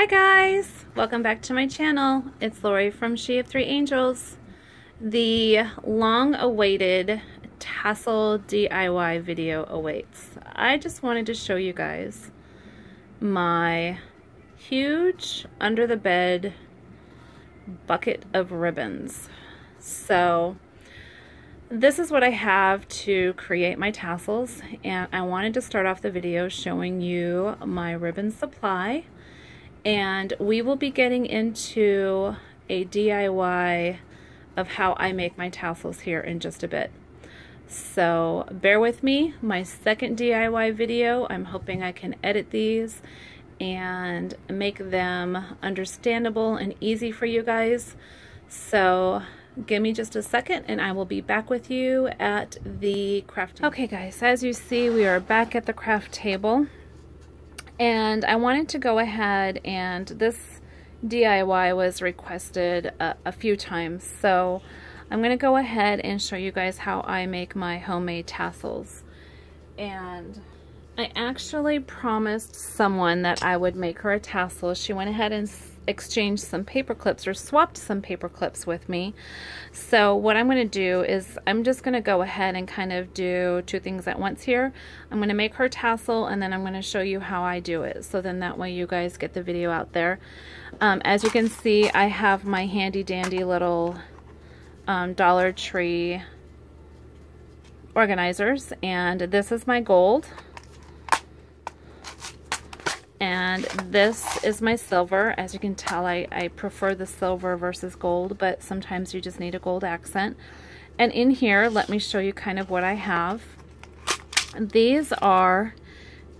Hi guys, welcome back to my channel. It's Lori from She of Three Angels. The long-awaited tassel DIY video awaits. I just wanted to show you guys my huge under the bed bucket of ribbons. So this is what I have to create my tassels, and I wanted to start off the video showing you my ribbon supply. And we will be getting into a DIY of how I make my tassels here in just a bit. So bear with me, my second DIY video. I'm hoping I can edit these and make them understandable and easy for you guys. So give me just a second and I will be back with you at the craft table. Okay guys, as you see, we are back at the craft table. And I wanted to go ahead, and this DIY was requested a few times, so I'm going to go ahead and show you guys how I make my homemade tassels. And I actually promised someone that I would make her a tassel. She went ahead and exchanged some paper clips, or swapped some paper clips with me. So what I'm going to do is I'm just going to go ahead and kind of do two things at once here. I'm going to make her tassel, and then I'm going to show you how I do it, so then that way you guys get the video out there. As you can see, I have my handy dandy little Dollar Tree organizers, and this is my gold. And this is my silver. As you can tell, I prefer the silver versus gold, but sometimes you just need a gold accent. And in here, let me show you kind of what I have. These are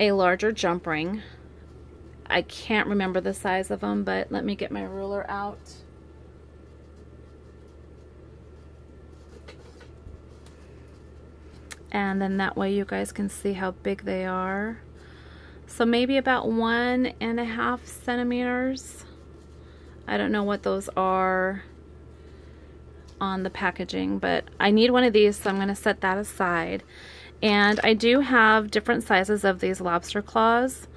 a larger jump ring. I can't remember the size of them, but let me get my ruler out. And then that way you guys can see how big they are. So maybe about 1.5 centimeters. I don't know what those are on the packaging, but I need one of these, so I'm going to set that aside. And I do have different sizes of these lobster claws.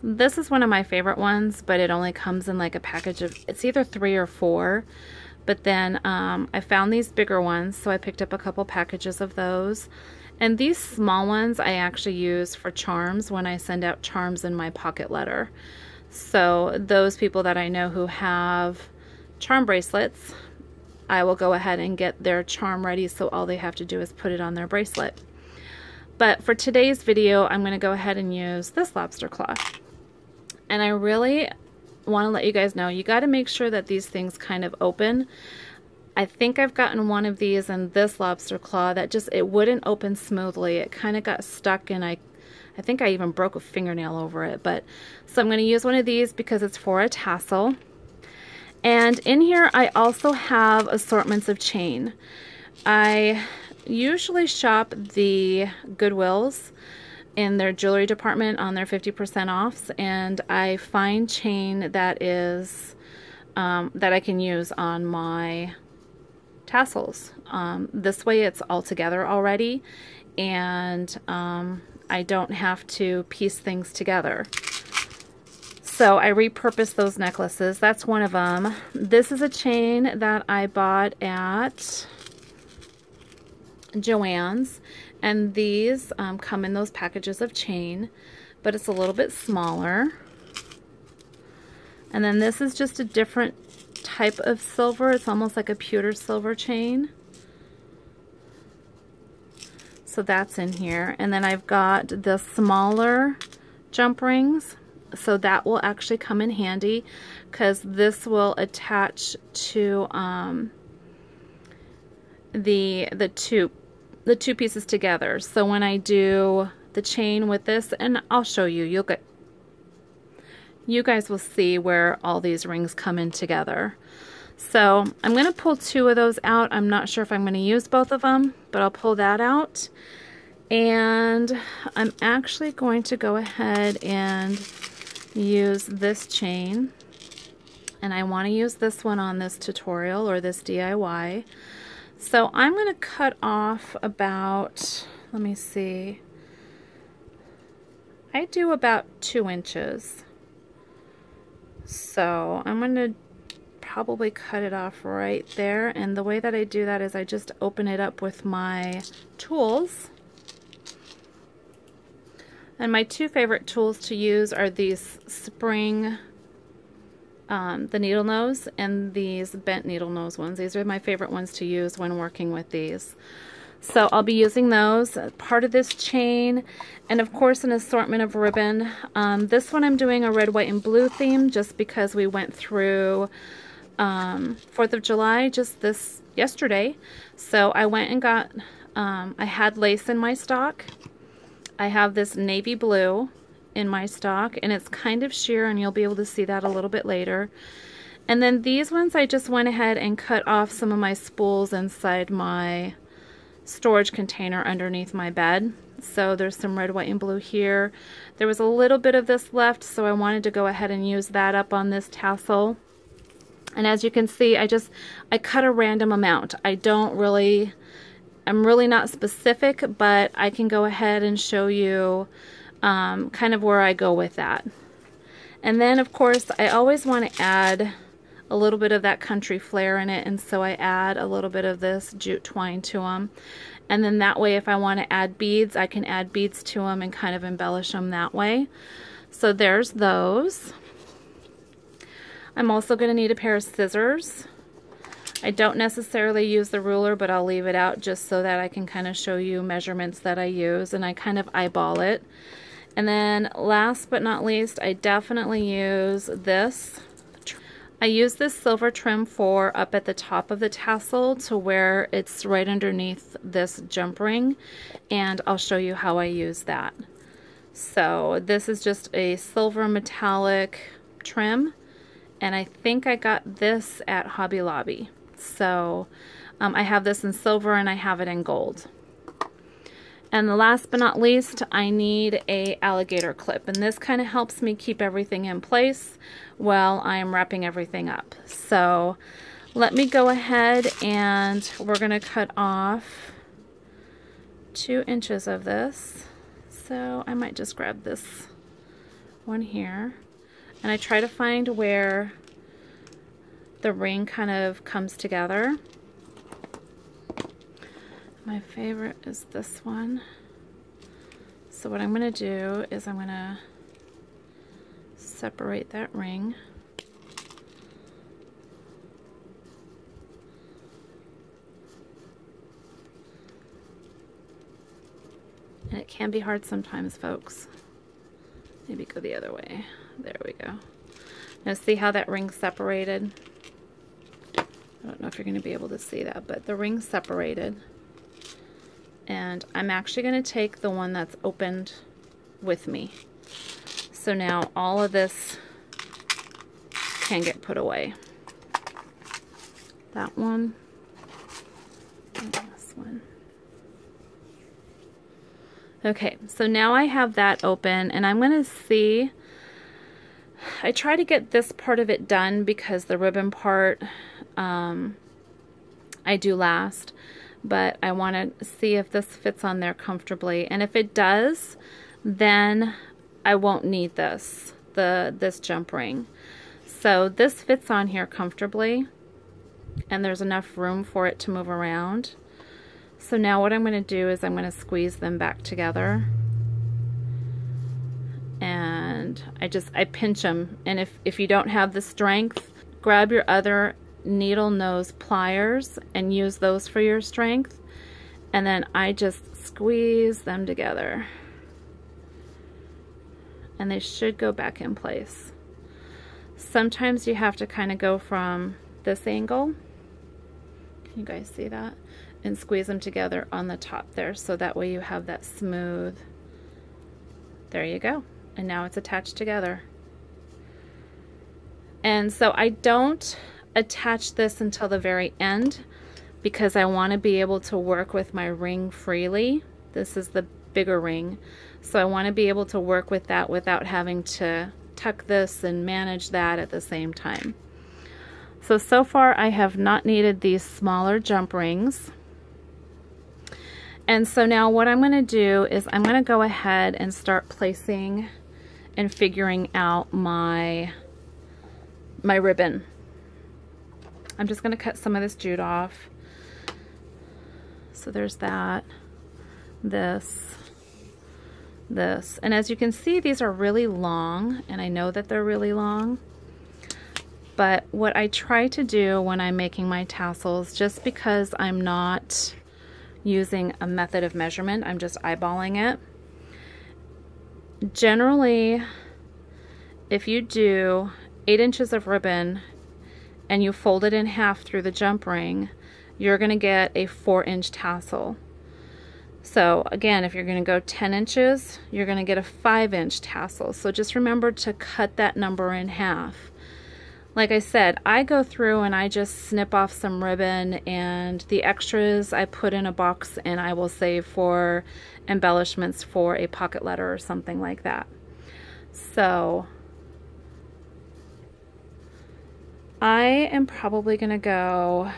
This is one of my favorite ones, but it only comes in like a package of, it's either 3 or 4. But then I found these bigger ones, so I picked up a couple packages of those. And these small ones I actually use for charms when I send out charms in my pocket letter. So those people that I know who have charm bracelets, I will go ahead and get their charm ready, so all they have to do is put it on their bracelet. But for today's video, I'm going to go ahead and use this lobster claw. And I really want to let you guys know, you got to make sure that these things kind of open. I think I've gotten one of these in this lobster claw that just, it wouldn't open smoothly. It kind of got stuck, and I think I even broke a fingernail over it. But so I'm going to use one of these because it's for a tassel. And in here I also have assortments of chain. I usually shop the Goodwills in their jewelry department on their 50% offs, and I find chain that is that I can use on my tassels. This way it's all together already, and I don't have to piece things together. So I repurposed those necklaces. That's one of them. This is a chain that I bought at Joann's, and these come in those packages of chain, but it's a little bit smaller. And then this is just a different type of silver. It's almost like a pewter silver chain. So that's in here. And then I've got the smaller jump rings. So that will actually come in handy because this will attach to the two pieces together. So when I do the chain with this, and I'll show you, you guys will see where all these rings come in together. So I'm going to pull 2 of those out. I'm not sure if I'm going to use both of them, but I'll pull that out. And I'm actually going to go ahead and use this chain. And I want to use this one on this tutorial or this DIY. So I'm going to cut off about, let me see, I do about 2 inches. So I'm going to probably cut it off right there, and the way that I do that is I just open it up with my tools. And my two favorite tools to use are these spring, the needle nose, and these bent needle nose ones. These are my favorite ones to use when working with these. So I'll be using those, part of this chain, and of course an assortment of ribbon. This one I'm doing a red, white, and blue theme just because we went through 4th of July just yesterday. So I went and got, I had lace in my stock. I have this navy blue in my stock, and it's kind of sheer, and you'll be able to see that a little bit later. And then these ones I just went ahead and cut off some of my spools inside my storage container underneath my bed. So there's some red, white, and blue here. There was a little bit of this left, so I wanted to go ahead and use that up on this tassel. And as you can see, I cut a random amount. I'm really not specific, but I can go ahead and show you kind of where I go with that. And then of course I always want to add a little bit of that country flair in it, and so I add a little bit of this jute twine to them. And then that way if I want to add beads, I can add beads to them and kind of embellish them that way. So there's those. I'm also going to need a pair of scissors. I don't necessarily use the ruler, but I'll leave it out just so that I can kind of show you measurements that I use, and I kind of eyeball it. And then last but not least, I definitely use this. I use this silver trim for up at the top of the tassel to where it's right underneath this jump ring, and I'll show you how I use that. So this is just a silver metallic trim, and I think I got this at Hobby Lobby. So I have this in silver and I have it in gold. And the last but not least, I need a alligator clip, and this kind of helps me keep everything in place while I'm wrapping everything up. So let me go ahead, and we're going to cut off 2 inches of this. So I might just grab this one here, and I try to find where the ring kind of comes together. My favorite is this one. So what I'm going to do is I'm going to separate that ring. And it can be hard sometimes, folks. Maybe go the other way. There we go. Now see how that ring separated? I don't know if you're going to be able to see that, but the ring separated. And I'm actually going to take the one that's opened with me. So now all of this can get put away. That one and this one. Okay, so now I have that open, and I'm going to see, I try to get this part of it done because the ribbon part I do last. But I want to see if this fits on there comfortably, and if it does, then I won't need this jump ring. So this fits on here comfortably, and there's enough room for it to move around. So now what I'm going to do is I'm going to squeeze them back together, and I pinch them. And if you don't have the strength, grab your other needle nose pliers and use those for your strength, and then I just squeeze them together, and they should go back in place. Sometimes you have to kind of go from this angle, can you guys see that, and squeeze them together on the top there, so that way you have that smooth, there you go, and now it's attached together. And so I don't attach this until the very end because I want to be able to work with my ring freely. This is the bigger ring, so I want to be able to work with that without having to tuck this and manage that at the same time. So far I have not needed these smaller jump rings. And so now what I'm going to do is I'm going to go ahead and start placing and figuring out my my ribbon. I'm just going to cut some of this jute off. So there's that, this. And as you can see, these are really long, and I know that they're really long. But what I try to do when I'm making my tassels, just because I'm not using a method of measurement, I'm just eyeballing it. Generally, if you do 8 inches of ribbon and you fold it in half through the jump ring, you're going to get a 4-inch tassel. So again, if you're going to go 10 inches, you're going to get a 5-inch tassel. So just remember to cut that number in half. Like I said, I go through and I just snip off some ribbon, and the extras I put in a box and I will save for embellishments for a pocket letter or something like that. So I am probably going to go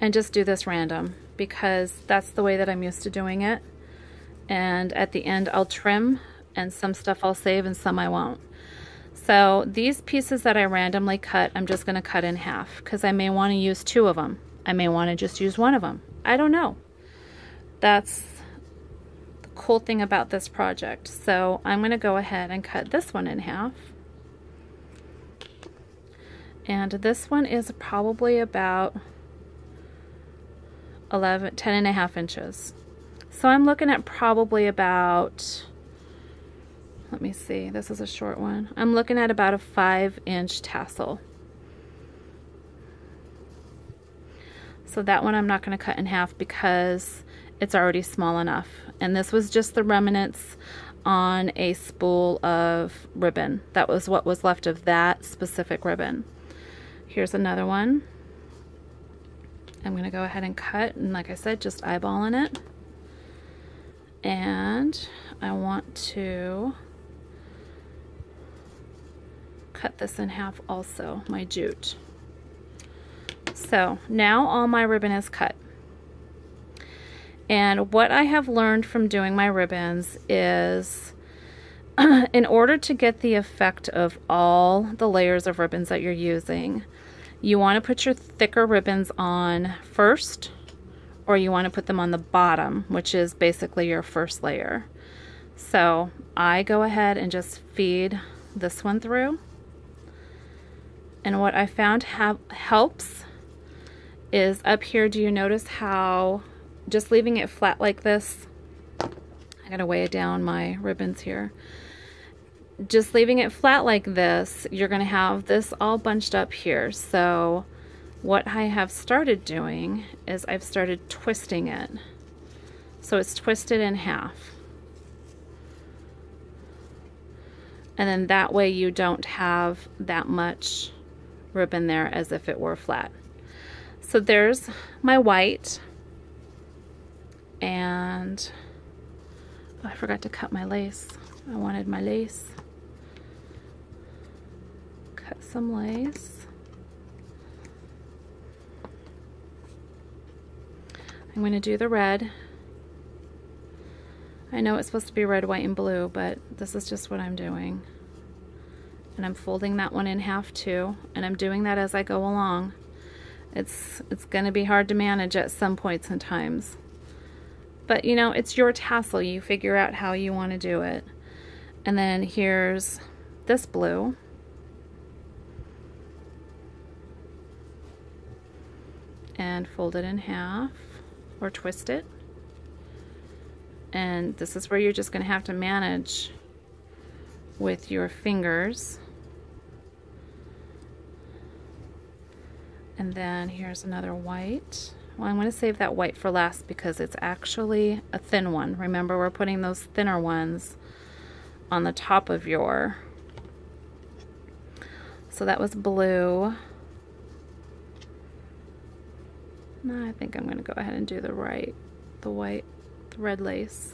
and just do this random, because that's the way that I'm used to doing it. And at the end I'll trim, and some stuff I'll save and some I won't. So these pieces that I randomly cut, I'm just going to cut in half, because I may want to use 2 of them. I may want to just use 1 of them. I don't know. That's the cool thing about this project. So I'm going to go ahead and cut this one in half. And this one is probably about 10.5 inches. So I'm looking at probably about, let me see, this is a short one. I'm looking at about a 5-inch tassel. So that one I'm not going to cut in half because it's already small enough. And this was just the remnants on a spool of ribbon. That was what was left of that specific ribbon. Here's another one. I'm going to go ahead and cut, and like I said, just eyeballing it. And I want to cut this in half also, my jute. So now all my ribbon is cut. And what I have learned from doing my ribbons is in order to get the effect of all the layers of ribbons that you're using, you want to put your thicker ribbons on first, or you want to put them on the bottom, which is basically your first layer. So I go ahead and just feed this one through. And what I found helps is up here, do you notice how just leaving it flat like this, I gotta weigh down my ribbons here. Just leaving it flat like this, you're going to have this all bunched up here. So what I have started doing is I've started twisting it. So it's twisted in half. And then that way you don't have that much ribbon there as if it were flat. So there's my white. And oh, I forgot to cut my lace. I wanted my lace. Cut some lace. I'm going to do the red. I know it's supposed to be red, white, and blue, but this is just what I'm doing. And I'm folding that one in half too, and I'm doing that as I go along. It's going to be hard to manage at some points and times. But you know, it's your tassel. You figure out how you want to do it. And then here's this blue. And fold it in half or twist it. And this is where you're just going to have to manage with your fingers. And then here's another white. Well, I'm going to save that white for last because it's actually a thin one. Remember, we're putting those thinner ones on the top of your... So that was blue. No, I think I'm going to go ahead and do the red lace.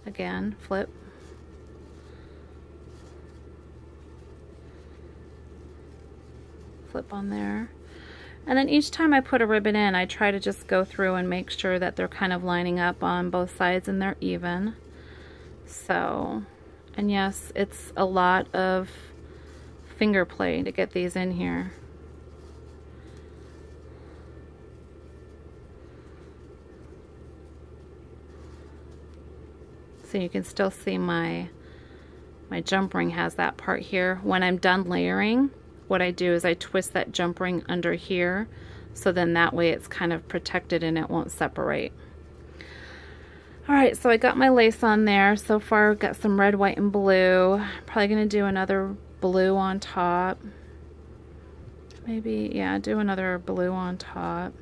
Again, flip. Flip on there. And then each time I put a ribbon in, I try to just go through and make sure that they're kind of lining up on both sides and they're even. So And yes, it's a lot of finger play to get these in here. So you can still see my jump ring has that part here. When I'm done layering, what I do is I twist that jump ring under here, so then that way it's kind of protected and it won't separate. Alright, so I got my lace on there. So far I've got some red, white, and blue. Probably going to do another blue on top. Maybe, yeah, do another blue on top.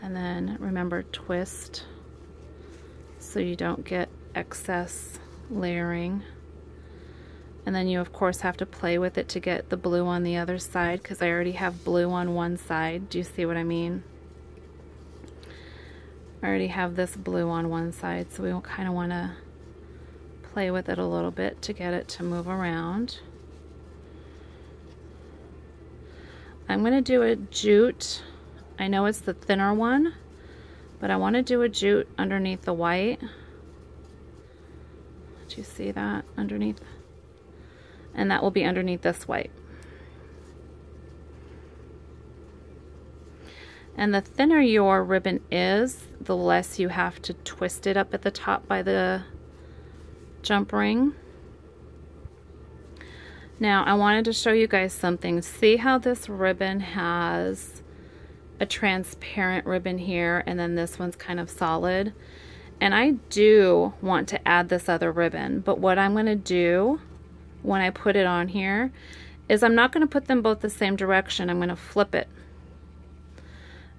And then remember, twist so you don't get excess layering. And then you of course have to play with it to get the blue on the other side, because I already have blue on one side. Do you see what I mean? I already have this blue on one side, so we kind of want to play with it a little bit to get it to move around. I'm going to do a jute. I know it's the thinner one, but I want to do a jute underneath the white. Do you see that underneath? And that will be underneath this white. And the thinner your ribbon is, the less you have to twist it up at the top by the jump ring. Now I wanted to show you guys something. See how this ribbon has a transparent ribbon here, and then this one's kind of solid? And I do want to add this other ribbon, but what I'm going to do when I put it on here is I'm not going to put them both the same direction. I'm going to flip it.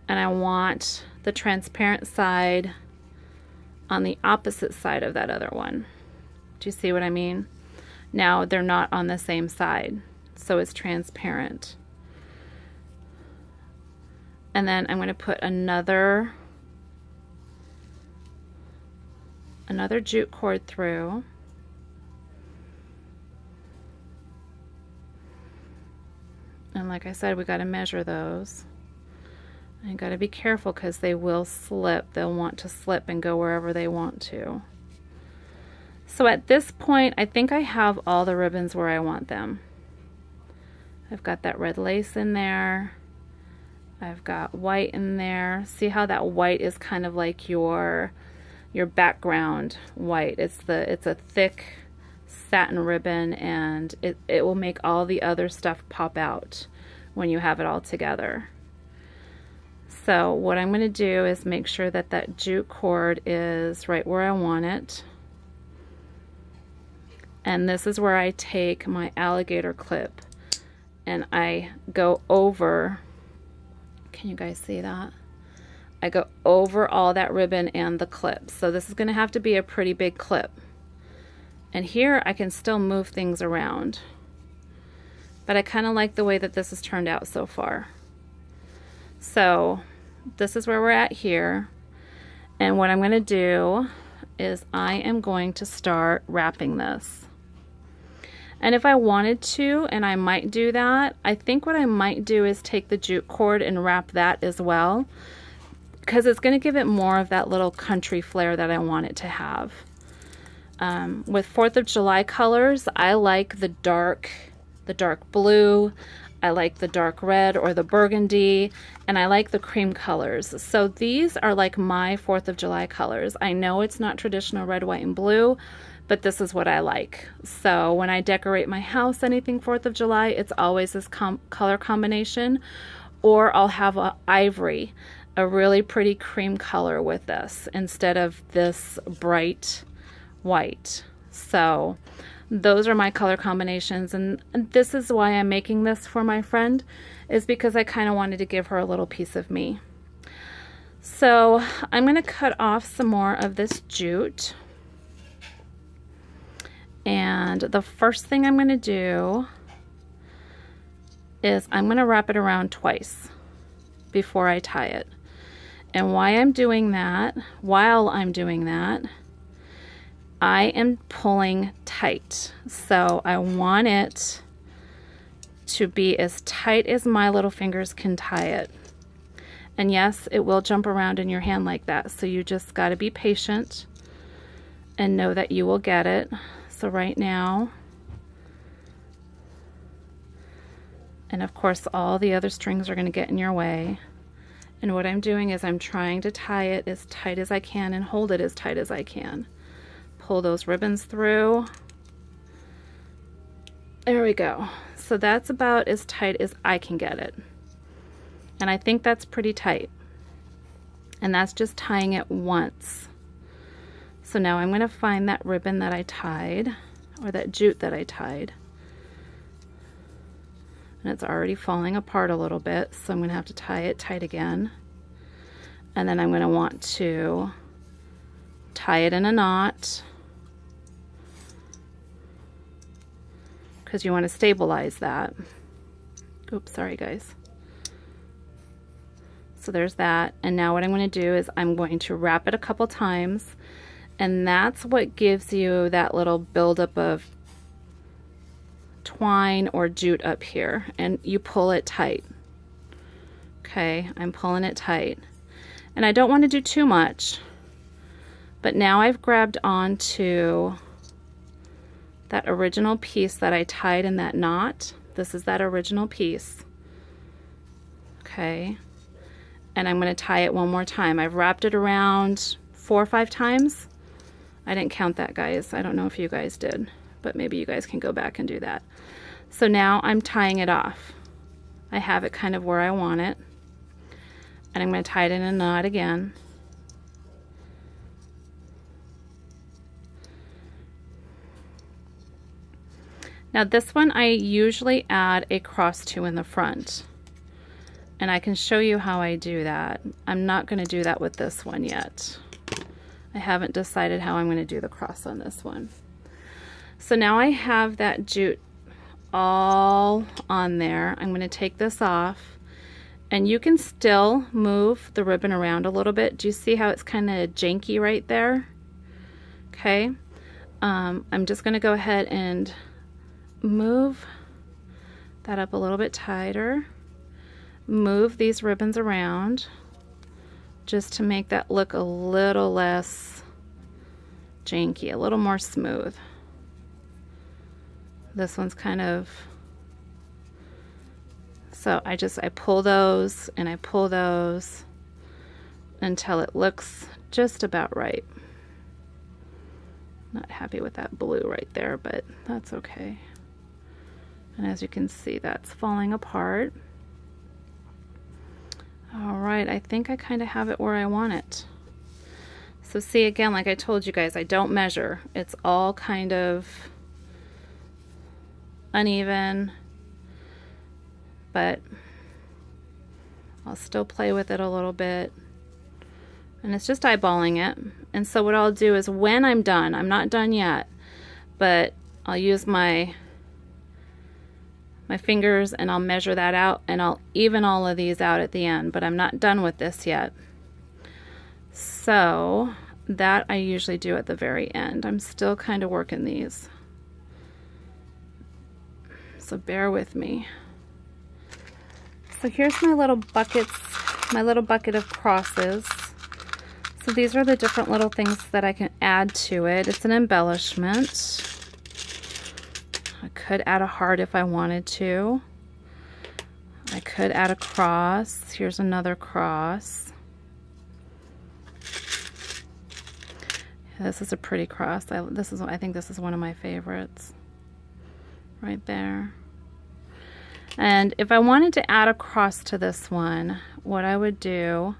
And I want the transparent side on the opposite side of that other one. Do you see what I mean? Now they're not on the same side, so it's transparent. And then I'm going to put another jute cord through. And like I said, we got to measure those. And got to be careful because they will slip. They'll want to slip and go wherever they want to. So at this point, I think I have all the ribbons where I want them. I've got that red lace in there. I've got white in there. See how that white is kind of like your background white. It's a thick satin ribbon, and it will make all the other stuff pop out when you have it all together. So what I'm going to do is make sure that that jute cord is right where I want it. And this is where I take my alligator clip and I go over. Can you guys see that? I go over all that ribbon and the clip. So this is going to have to be a pretty big clip. And here I can still move things around. But I kind of like the way that this has turned out so far. So this is where we're at here. And what I'm going to do is I am going to start wrapping this. And if I wanted to, and I might do that, I think what I might do is take the jute cord and wrap that as well, because it's going to give it more of that little country flair that I want it to have. With 4th of July colors, I like the dark blue, I like the dark red or the burgundy, and I like the cream colors. So these are like my 4th of July colors. I know it's not traditional red, white, and blue, but this is what I like. So when I decorate my house, anything 4th of July, it's always this color combination, or I'll have a ivory, a really pretty cream color with this instead of this bright white. So those are my color combinations, and this is why I'm making this for my friend, is because I kind of wanted to give her a little piece of me. So I'm going to cut off some more of this jute, and the first thing I'm going to do is I'm going to wrap it around twice before I tie it. And while I'm doing that, I am pulling tight. So I want it to be as tight as my little fingers can tie it. And yes, it will jump around in your hand like that, so you just got to be patient. and know that you will get it. So right now, and of course all the other strings are going to get in your way. And what I'm doing is I'm trying to tie it as tight as I can and hold it as tight as I can. Pull those ribbons through. There we go. So that's about as tight as I can get it. And I think that's pretty tight. And that's just tying it once. So now I'm going to find that ribbon that I tied, or that jute that I tied. And it's already falling apart a little bit, so I'm going to have to tie it tight again. And then I'm going to want to tie it in a knot, because you want to stabilize that. Oops, sorry guys. So there's that. And now what I'm going to do is I'm going to wrap it a couple times, and that's what gives you that little buildup of twine or jute up here, and you pull it tight. Okay, I'm pulling it tight, and I don't want to do too much, but now I've grabbed onto that original piece that I tied in that knot. This is that original piece. Okay, and I'm going to tie it one more time. I've wrapped it around 4 or 5 times. I didn't count that, guys. I don't know if you guys did, but maybe you guys can go back and do that. So now I'm tying it off. I have it kind of where I want it, and I'm going to tie it in a knot again. Now this one I usually add a cross to in the front, and I can show you how I do that. I'm not going to do that with this one yet. I haven't decided how I'm going to do the cross on this one. So now I have that jute all on there. I'm going to take this off, and you can still move the ribbon around a little bit. Do you see how it's kind of janky right there? Okay. I'm just going to go ahead and move that up a little bit tighter. Move these ribbons around just to make that look a little less janky, a little more smooth. This one's kind of, so I pull those and I pull those until it looks just about right. Not happy with that blue right there, but that's okay. And as you can see, that's falling apart. All right, I think I kind of have it where I want it. So see, again, like I told you guys, I don't measure. It's all kind of uneven, but I'll still play with it a little bit. And it's just eyeballing it. And so what I'll do is when I'm done, I'm not done yet, but I'll use my fingers and I'll measure that out, and I'll even all of these out at the end, but I'm not done with this yet. So that I usually do at the very end. I'm still kind of working these, so bear with me. So here's my little buckets, my little bucket of crosses. So these are the different little things that I can add to it. It's an embellishment. I could add a heart if I wanted to. I could add a cross. Here's another cross. This is a pretty cross. I think this is one of my favorites. Right there. And if I wanted to add a cross to this one, what I would do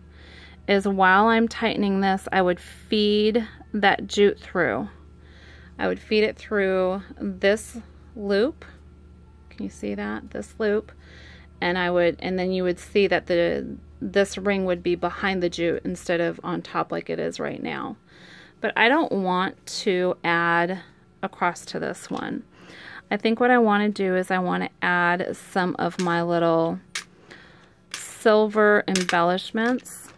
is while I'm tightening this, I would feed that jute through. I would feed it through this loop. Can you see that? This loop. And then you would see that this ring would be behind the jute instead of on top like it is right now. But I don't want to add a cross to this one. I think what I want to do is I want to add some of my little silver embellishments,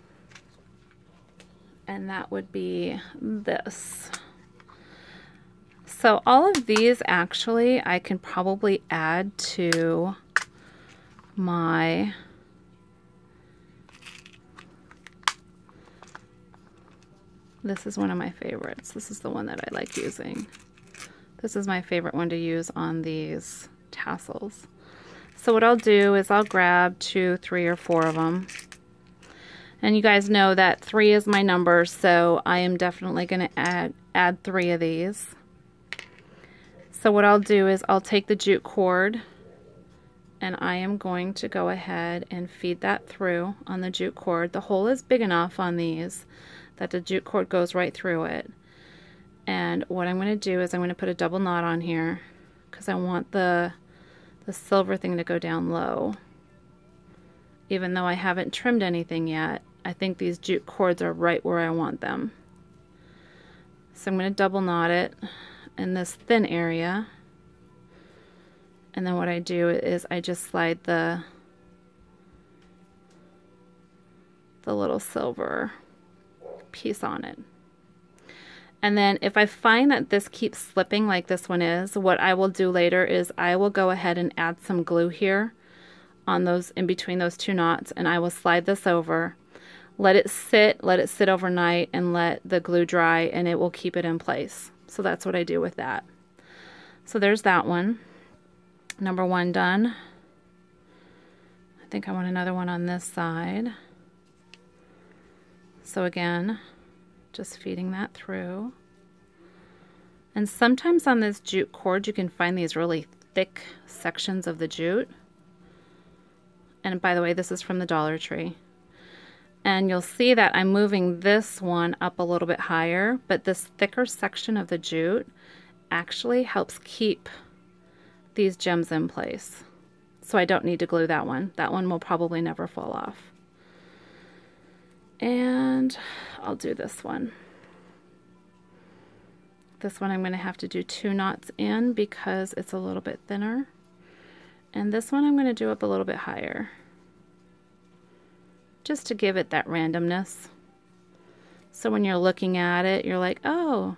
and that would be this. So all of these actually I can probably add to my This is one of my favorites. This is the one that I like using. This is my favorite one to use on these tassels. So what I'll do is I'll grab 2, 3, or 4 of them. And you guys know that 3 is my number, so I am definitely going to add 3 of these. So what I'll do is I'll take the jute cord and I am going to go ahead and feed that through on the jute cord. The hole is big enough on these that the jute cord goes right through it. And what I'm going to do is I'm going to put a double knot on here because I want the silver thing to go down low. Even though I haven't trimmed anything yet, I think these jute cords are right where I want them. So I'm going to double knot it in this thin area. And then what I do is I just slide the little silver piece on it. And then if I find that this keeps slipping like this one is, what I will do later is I will go ahead and add some glue here on those, in between those 2 knots, and I will slide this over, let it sit overnight, and let the glue dry, and it will keep it in place. So that's what I do with that. So there's that one. Number 1 done. I think I want another one on this side. So again, just feeding that through. And sometimes on this jute cord you can find these really thick sections of the jute. And by the way, this is from the Dollar Tree. And you'll see that I'm moving this one up a little bit higher, but this thicker section of the jute actually helps keep these gems in place. So I don't need to glue that one. That one will probably never fall off. And I'll do this one. This one I'm going to have to do 2 knots in because it's a little bit thinner. And this one I'm going to do up a little bit higher, just to give it that randomness. So when you're looking at it, you're like, oh,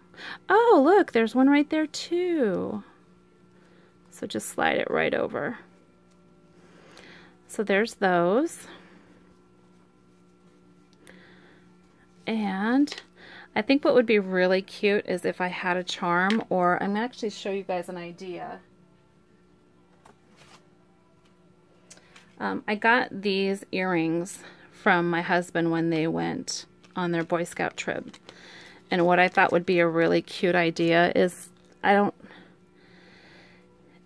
look, there's one right there too. So just slide it right over. So there's those. And I think what would be really cute is if I had a charm, or I'm going to actually show you guys an idea. I got these earrings from my husband when they went on their Boy Scout trip. And what I thought would be a really cute idea is,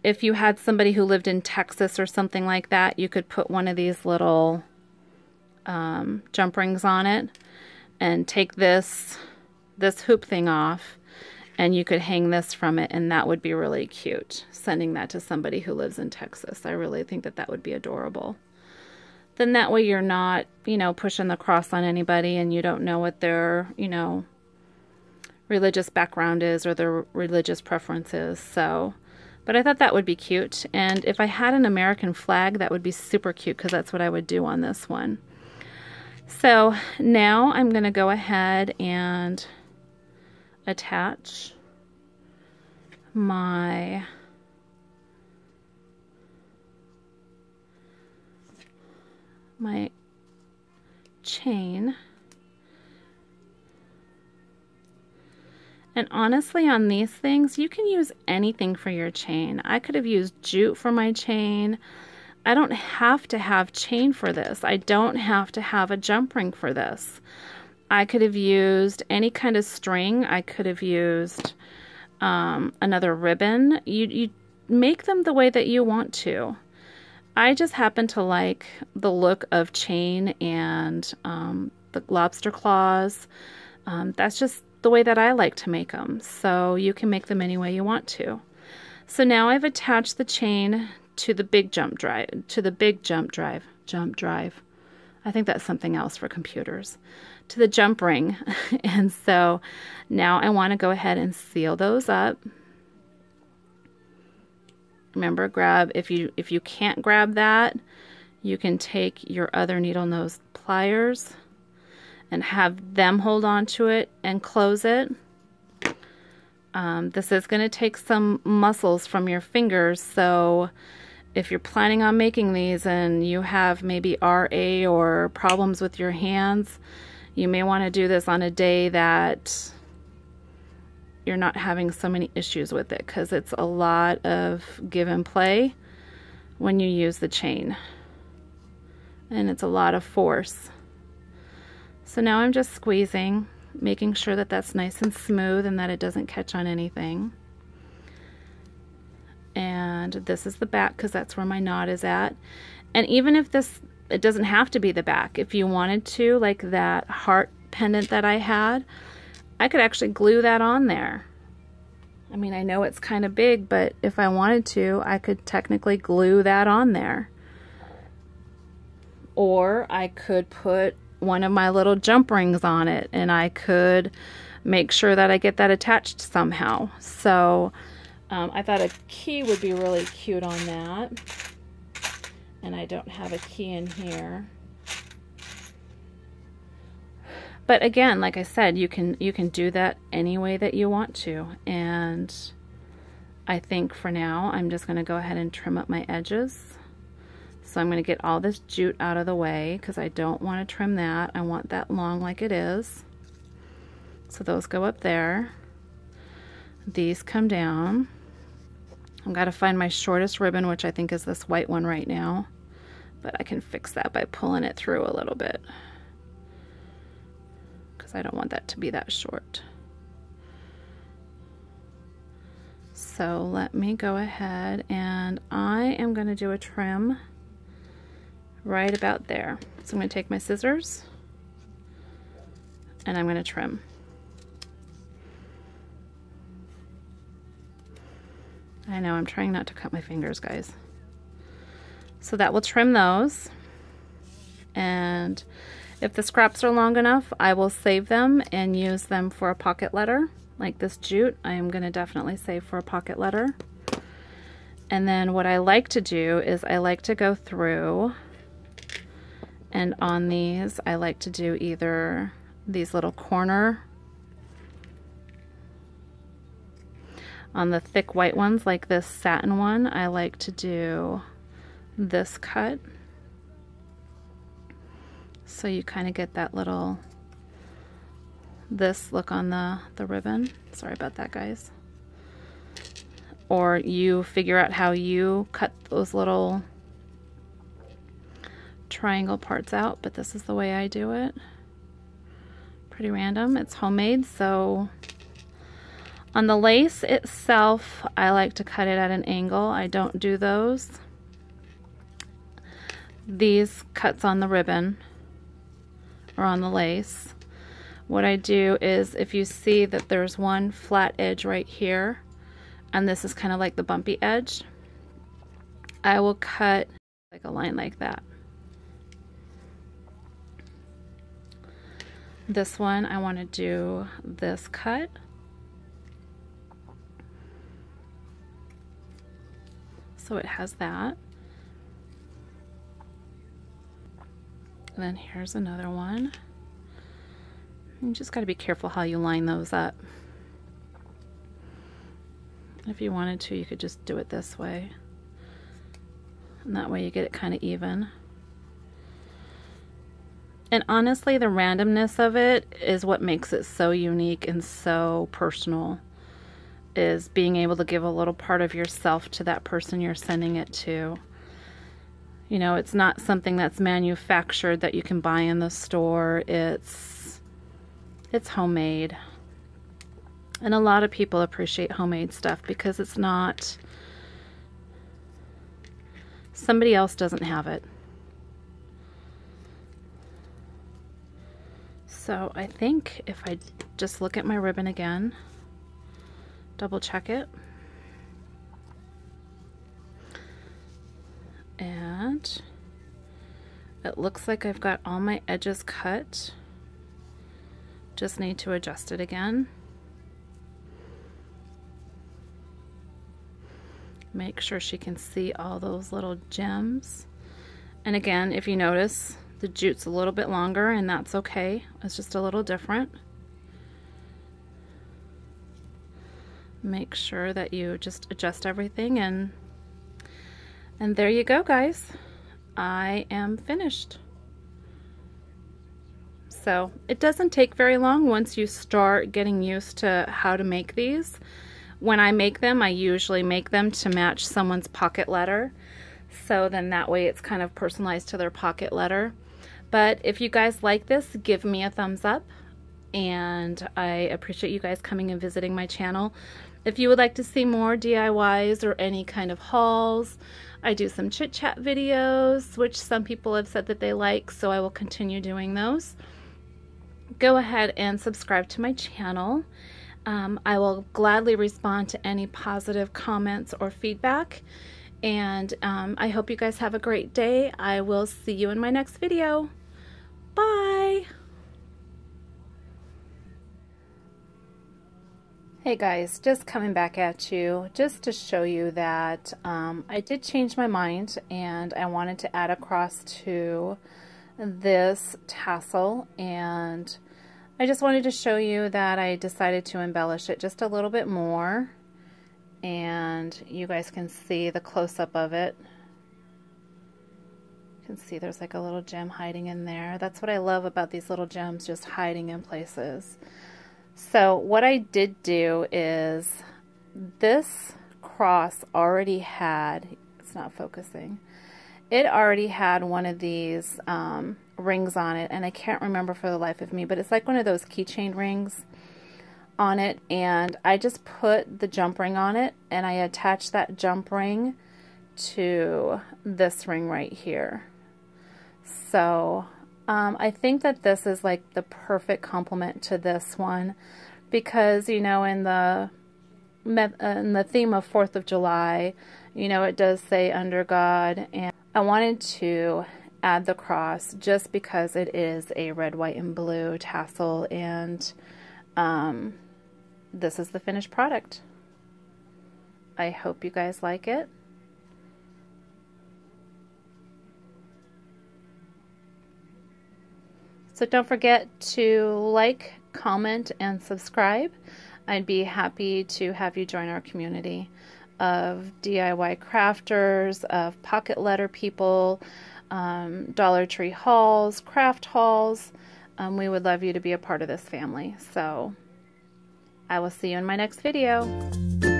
if you had somebody who lived in Texas or something like that, you could put one of these little jump rings on it and take this hoop thing off, and you could hang this from it, and that would be really cute, sending that to somebody who lives in Texas. I really think that that would be adorable. Then that way you're not, pushing the cross on anybody, and you don't know what their, religious background is or their religious preferences. So, but I thought that would be cute. And if I had an American flag, that would be super cute, because that's what I would do on this one. So now I'm going to go ahead and attach my chain. And honestly, on these things, you can use anything for your chain. I could have used jute for my chain. I don't have to have chain for this. I don't have to have a jump ring for this. I could have used any kind of string. I could have used another ribbon. You make them the way that you want to. I just happen to like the look of chain and the lobster claws. That's just the way that I like to make them. So you can make them any way you want to. So now I've attached the chain to the big jump drive, jump drive. I think that's something else for computers. To the jump ring. And so now I want to go ahead and seal those up. Remember, if you can't grab that, you can take your other needle nose pliers and have them hold on to it and close it. This is going to take some muscles from your fingers, so if you're planning on making these and you have maybe RA or problems with your hands, You may want to do this on a day that you're not having so many issues with it, because it's a lot of give and play when you use the chain, and it's a lot of force. So now I'm just squeezing, making sure that that's nice and smooth and that it doesn't catch on anything. And this is the back, because that's where my knot is at. And even if this, it doesn't have to be the back. If you wanted to, like that heart pendant that I had, I could actually glue that on there. I mean, I know it's kind of big, but if I wanted to, I could technically glue that on there. Or I could put one of my little jump rings on it, and I could make sure that I get that attached somehow. So I thought a key would be really cute on that. And I don't have a key in here. But again, like I said, you can do that any way that you want to. And I think for now, I'm just going to go ahead and trim up my edges. So I'm going to get all this jute out of the way, because I don't want to trim that. I want that long like it is. So those go up there. These come down. I've got to find my shortest ribbon, which I think is this white one right now. But I can fix that by pulling it through a little bit, because I don't want that to be that short. So let me go ahead, and I am going to do a trim right about there. So I'm going to take my scissors and I'm going to trim. I know, I'm trying not to cut my fingers, guys. So that will trim those. And if the scraps are long enough, I will save them and use them for a pocket letter. Like this jute, I am going to definitely save for a pocket letter. And then what I like to do is I like to go through, and on these I like to do either these little corner, on the thick white ones like this satin one, I like to do this cut. So you kind of get that little, this look on the ribbon. Sorry about that, guys. Or you figure out how you cut those little triangle parts out, but this is the way I do it. Pretty random. It's homemade, so on the lace itself, I like to cut it at an angle. I don't do those. These cuts on the ribbon or on the lace. What I do is, if you see that there's one flat edge right here, and this is kind of like the bumpy edge, I will cut like a line like that. This one, I want to do this cut. So it has that. And then here's another one. You just got to be careful how you line those up. If you wanted to, you could just do it this way. And that way you get it kind of even. And honestly, the randomness of it is what makes it so unique and so personal, is being able to give a little part of yourself to that person you're sending it to. You know, it's not something that's manufactured that you can buy in the store. It's homemade. And a lot of people appreciate homemade stuff because it's not, somebody else doesn't have it. So I think if I just look at my ribbon again, double check it, and it looks like I've got all my edges cut. Just need to adjust it again. Make sure she can see all those little gems. And again, if you notice, the jute's a little bit longer, and that's okay. It's just a little different. Make sure that you just adjust everything, and there you go, guys. I am finished. So it doesn't take very long once you start getting used to how to make these. When I make them, I usually make them to match someone's pocket letter. So then that way it's kind of personalized to their pocket letter. But if you guys like this, give me a thumbs up. And I appreciate you guys coming and visiting my channel. If you would like to see more DIYs or any kind of hauls, I do some chit chat videos, which some people have said that they like, so I will continue doing those. Go ahead and subscribe to my channel. I will gladly respond to any positive comments or feedback. And I hope you guys have a great day. I will see you in my next video. Bye! Hey guys, just coming back at you just to show you that I did change my mind and I wanted to add a cross to this tassel, and I just wanted to show you that I decided to embellish it just a little bit more, and you guys can see the close-up of it. You can see there's like a little gem hiding in there. That's what I love about these little gems, just hiding in places. So what I did do is, this cross already had, it's not focusing, it already had one of these rings on it, and I can't remember for the life of me, but it's like one of those keychain rings on it, and I just put the jump ring on it, and I attached that jump ring to this ring right here. So I think that this is like the perfect complement to this one, because, you know, in the theme of 4th of July, you know, it does say under God, and I wanted to add the cross just because it is a red, white, and blue tassel, and this is the finished product. I hope you guys like it. So don't forget to like, comment, and subscribe. I'd be happy to have you join our community of DIY crafters, of pocket letter people, Dollar Tree hauls, craft hauls. We would love you to be a part of this family. So I will see you in my next video.